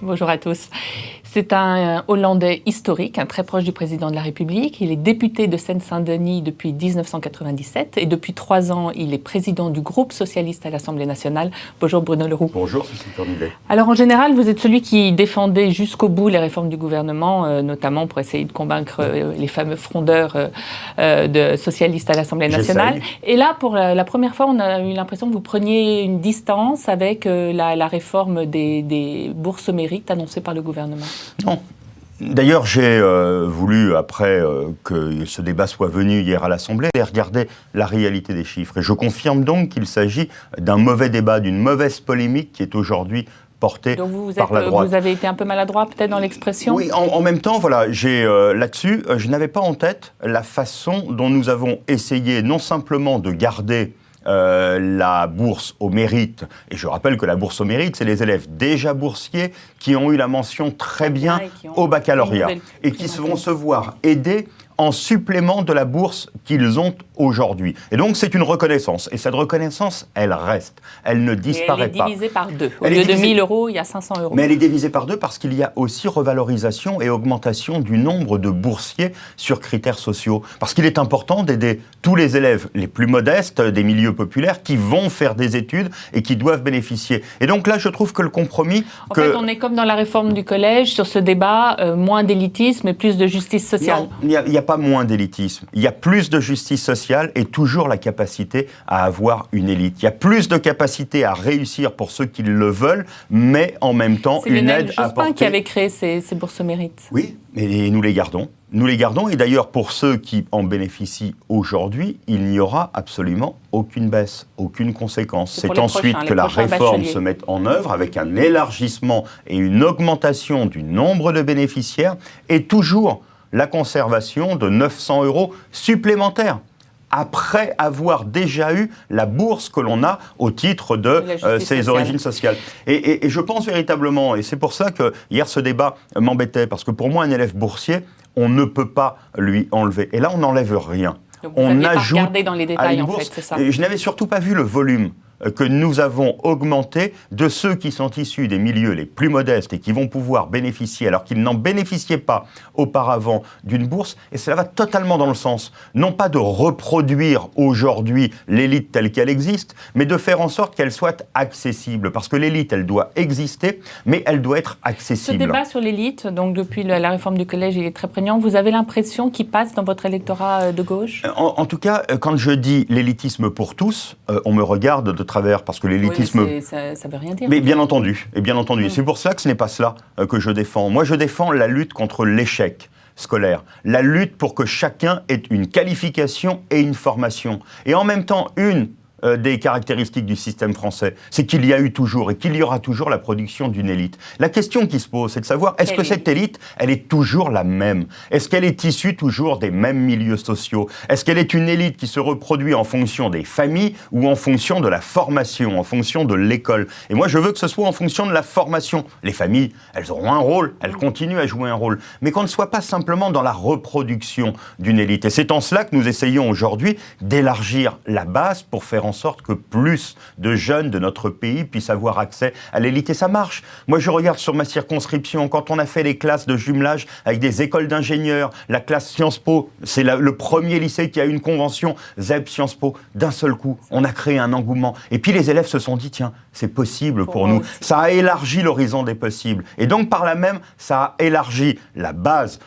Bonjour à tous. C'est un Hollandais historique, très proche du président de la République. Il est député de Seine-Saint-Denis depuis 1997 et depuis 3 ans, il est président du groupe socialiste à l'Assemblée nationale. Bonjour Bruno Le Roux. Bonjour Cécile Cornudet. Alors en général, vous êtes celui qui défendait jusqu'au bout les réformes du gouvernement, notamment pour essayer de convaincre les fameux frondeurs de socialistes à l'Assemblée nationale. Et là, pour la première fois, on a eu l'impression que vous preniez une distance avec la réforme des bourses au mérite annoncée par le gouvernement. Non. D'ailleurs, j'ai voulu, après que ce débat soit venu hier à l'Assemblée, regarder la réalité des chiffres. Et je confirme donc qu'il s'agit d'un mauvais débat, d'une mauvaise polémique qui est aujourd'hui portée par la droite. Vous avez été un peu maladroit peut-être dans l'expression ? Oui, en même temps, voilà, là-dessus, je n'avais pas en tête la façon dont nous avons essayé non simplement de garder la bourse au mérite. Et je rappelle que la bourse au mérite, c'est les élèves déjà boursiers qui ont eu la mention très bien au baccalauréat et qui vont se voir aider en supplément de la bourse qu'ils ont aujourd'hui. Et donc, c'est une reconnaissance. Et cette reconnaissance, elle reste. Elle ne disparaît pas. Elle est divisée par 2. Au lieu de 1 000 €, il y a 500 €. Mais elle est divisée par 2 parce qu'il y a aussi revalorisation et augmentation du nombre de boursiers sur critères sociaux. Parce qu'il est important d'aider tous les élèves les plus modestes des milieux populaires qui vont faire des études et qui doivent bénéficier. Et donc là, je trouve que le compromis... En fait, on est comme dans la réforme du collège, sur ce débat, moins d'élitisme et plus de justice sociale. Non, il n'y a pas moins d'élitisme. Il y a plus de justice sociale et toujours la capacité à avoir une élite. Il y a plus de capacité à réussir pour ceux qui le veulent, mais en même temps, une aide apportée. C'est Lionel Jospin qui avait créé ces bourses au mérite. Oui, et nous les gardons. Nous les gardons, et d'ailleurs, pour ceux qui en bénéficient aujourd'hui, il n'y aura absolument aucune baisse, aucune conséquence. C'est ensuite que la réforme se mette en œuvre avec un élargissement et une augmentation du nombre de bénéficiaires, et toujours la conservation de 900 € supplémentaires, après avoir déjà eu la bourse que l'on a au titre de ses origines sociales. Et je pense véritablement, et c'est pour ça que hier ce débat m'embêtait, parce que pour moi, un élève boursier, on ne peut pas lui enlever. Et là, on n'enlève rien. Donc vous n'aviez pas regardé dans les détails, en fait, c'est ça. Et je n'avais surtout pas vu le volume que nous avons augmenté de ceux qui sont issus des milieux les plus modestes et qui vont pouvoir bénéficier, alors qu'ils n'en bénéficiaient pas auparavant, d'une bourse. Et cela va totalement dans le sens, non pas de reproduire aujourd'hui l'élite telle qu'elle existe, mais de faire en sorte qu'elle soit accessible. Parce que l'élite, elle doit exister, mais elle doit être accessible. Ce débat sur l'élite, donc depuis la réforme du collège, il est très prégnant. Vous avez l'impression qu'il passe dans votre électorat de gauche ? En tout cas, quand je dis l'élitisme pour tous, on me regarde de travers, parce que l'élitisme... Oui, ça veut rien dire. Mais bien entendu. C'est pour ça que ce n'est pas cela que je défends. Moi, je défends la lutte contre l'échec scolaire, la lutte pour que chacun ait une qualification et une formation. Et en même temps, une des caractéristiques du système français, c'est qu'il y a eu toujours et qu'il y aura toujours la production d'une élite. La question qui se pose, c'est de savoir, est-ce que cette élite, elle est toujours la même ? Est-ce qu'elle est issue toujours des mêmes milieux sociaux ? Est-ce qu'elle est une élite qui se reproduit en fonction des familles ou en fonction de la formation, en fonction de l'école ? Et moi, je veux que ce soit en fonction de la formation. Les familles, elles auront un rôle, elles continuent à jouer un rôle, mais qu'on ne soit pas simplement dans la reproduction d'une élite. Et c'est en cela que nous essayons aujourd'hui d'élargir la base pour faire en sorte que plus de jeunes de notre pays puissent avoir accès à l'élite. Et ça marche. Moi, je regarde sur ma circonscription, quand on a fait les classes de jumelage avec des écoles d'ingénieurs, la classe Sciences Po, c'est le premier lycée qui a une convention ZEP Sciences Po. D'un seul coup, on a créé un engouement. Et puis les élèves se sont dit, tiens, c'est possible pour nous. Ça a élargi l'horizon des possibles. Et donc, par là même, ça a élargi la base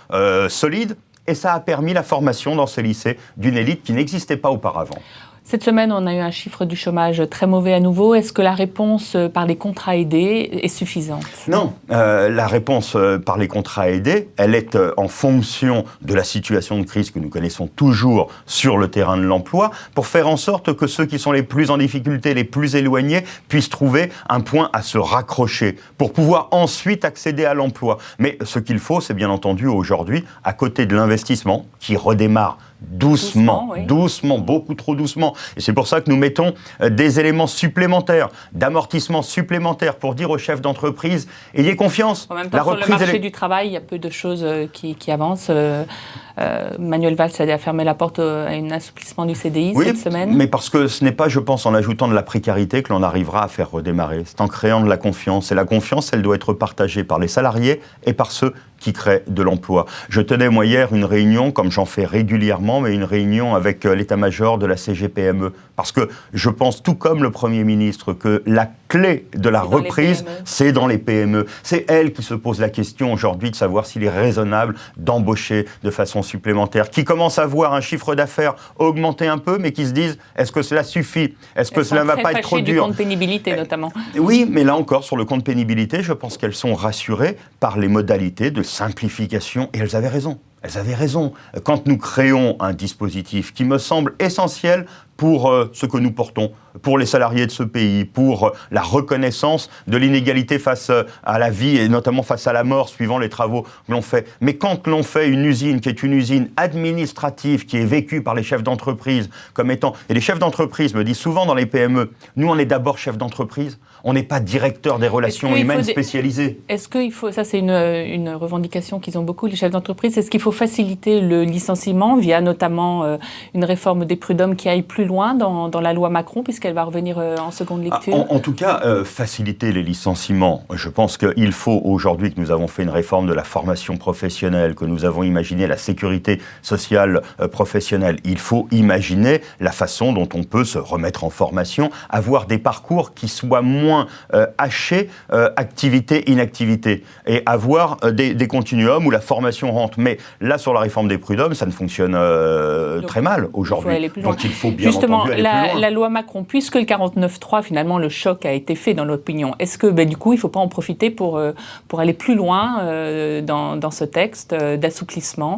solide et ça a permis la formation dans ces lycées d'une élite qui n'existait pas auparavant. Cette semaine, on a eu un chiffre du chômage très mauvais à nouveau. Est-ce que la réponse par les contrats aidés est suffisante ? Non, la réponse par les contrats aidés, elle est en fonction de la situation de crise que nous connaissons toujours sur le terrain de l'emploi, pour faire en sorte que ceux qui sont les plus en difficulté, les plus éloignés, puissent trouver un point à se raccrocher, pour pouvoir ensuite accéder à l'emploi. Mais ce qu'il faut, c'est bien entendu aujourd'hui, à côté de l'investissement, qui redémarre doucement, beaucoup trop doucement. Et c'est pour ça que nous mettons des éléments supplémentaires, d'amortissement supplémentaire pour dire aux chefs d'entreprise, ayez confiance. En même temps, sur le marché du travail, il y a peu de choses qui avancent. Manuel Valls a fermé la porte à un assouplissement du CDI cette semaine. Mais parce que ce n'est pas, je pense, en ajoutant de la précarité que l'on arrivera à faire redémarrer. C'est en créant de la confiance. Et la confiance, elle doit être partagée par les salariés et par ceux qui créent de l'emploi. Je tenais, moi, hier, une réunion, comme j'en fais régulièrement, mais une réunion avec l'état-major de la CGPME. Parce que je pense, tout comme le Premier ministre, que la clé de la reprise, c'est dans les PME. C'est elles qui se posent la question aujourd'hui de savoir s'il est raisonnable d'embaucher de façon supplémentaire, qui commencent à voir un chiffre d'affaires augmenter un peu, mais qui se disent, est-ce que cela suffit ? Est-ce que cela ne va pas être trop dur ? Du compte pénibilité, notamment. Oui, mais là encore, sur le compte pénibilité, je pense qu'elles sont rassurées par les modalités de simplification, et elles avaient raison. Elles avaient raison. Quand nous créons un dispositif qui me semble essentiel pour ce que nous portons, pour les salariés de ce pays, pour la reconnaissance de l'inégalité face à la vie et notamment face à la mort, suivant les travaux que l'on fait. Mais quand l'on fait une usine qui est une usine administrative, qui est vécue par les chefs d'entreprise comme étant... Et les chefs d'entreprise me disent souvent dans les PME, nous on est d'abord chefs d'entreprise, on n'est pas directeur des relations humaines spécialisées. Est-ce qu'il faut, ça c'est une revendication qu'ils ont beaucoup, les chefs d'entreprise, est-ce qu'il faut faciliter le licenciement via notamment une réforme des prud'hommes qui aille plus loin dans la loi Macron, puisqu'elle va revenir en seconde lecture? En tout cas, faciliter les licenciements. Je pense qu'il faut aujourd'hui que nous avons fait une réforme de la formation professionnelle, que nous avons imaginé la sécurité sociale professionnelle. Il faut imaginer la façon dont on peut se remettre en formation, avoir des parcours qui soient moins hachés, activité, inactivité, et avoir des continuums où la formation rentre. Mais là, sur la réforme des prud'hommes, ça ne fonctionne très mal aujourd'hui. Donc il faut bien Justement, entendu aller plus loin. La loi Macron, puisque le 49.3, finalement, le choc a été fait dans l'opinion, est-ce que du coup, il ne faut pas en profiter pour aller plus loin dans ce texte d'assouplissement?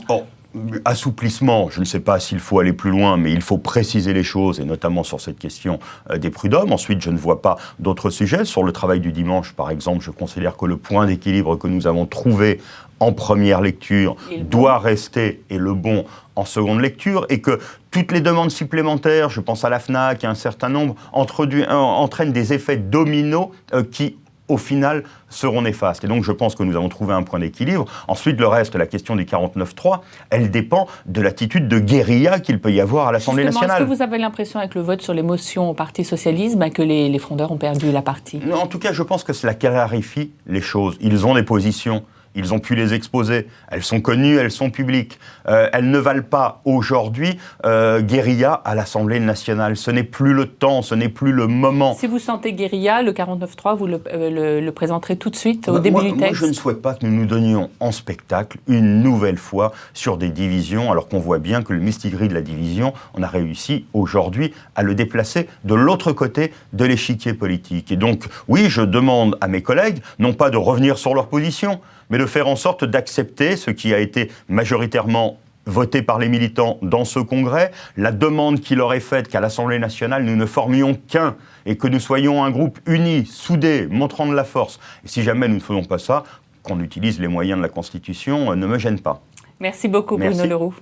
Assouplissement, je ne sais pas s'il faut aller plus loin, mais il faut préciser les choses, et notamment sur cette question des prud'hommes. Ensuite, je ne vois pas d'autres sujets. Sur le travail du dimanche, par exemple, je considère que le point d'équilibre que nous avons trouvé en première lecture doit rester, et le bon en seconde lecture, et que toutes les demandes supplémentaires, je pense à la FNAC et un certain nombre, entraînent des effets dominos qui, au final, seront néfastes. Et donc, je pense que nous avons trouvé un point d'équilibre. Ensuite, le reste, la question du 49.3, elle dépend de l'attitude de guérilla qu'il peut y avoir à l'Assemblée nationale. Est-ce que vous avez l'impression, avec le vote sur les motions au Parti socialiste, que les frondeurs ont perdu la partie? Non, en tout cas, je pense que cela clarifie les choses. Ils ont des positions. Ils ont pu les exposer. Elles sont connues, elles sont publiques. Elles ne valent pas aujourd'hui guérilla à l'Assemblée nationale. Ce n'est plus le temps, ce n'est plus le moment. Si vous sentez guérilla, le 49.3, vous le présenterez tout de suite au début du texte? Moi, je ne souhaite pas que nous nous donnions en spectacle une nouvelle fois sur des divisions, alors qu'on voit bien que le mistigris de la division, on a réussi aujourd'hui à le déplacer de l'autre côté de l'échiquier politique. Et donc, oui, je demande à mes collègues, non pas de revenir sur leur position, mais de faire en sorte d'accepter ce qui a été majoritairement voté par les militants dans ce congrès, la demande qui leur est faite qu'à l'Assemblée nationale, nous ne formions qu'un et que nous soyons un groupe uni, soudé, montrant de la force. Et si jamais nous ne faisons pas ça, qu'on utilise les moyens de la Constitution, ne me gêne pas. Merci beaucoup, Bruno Leroux.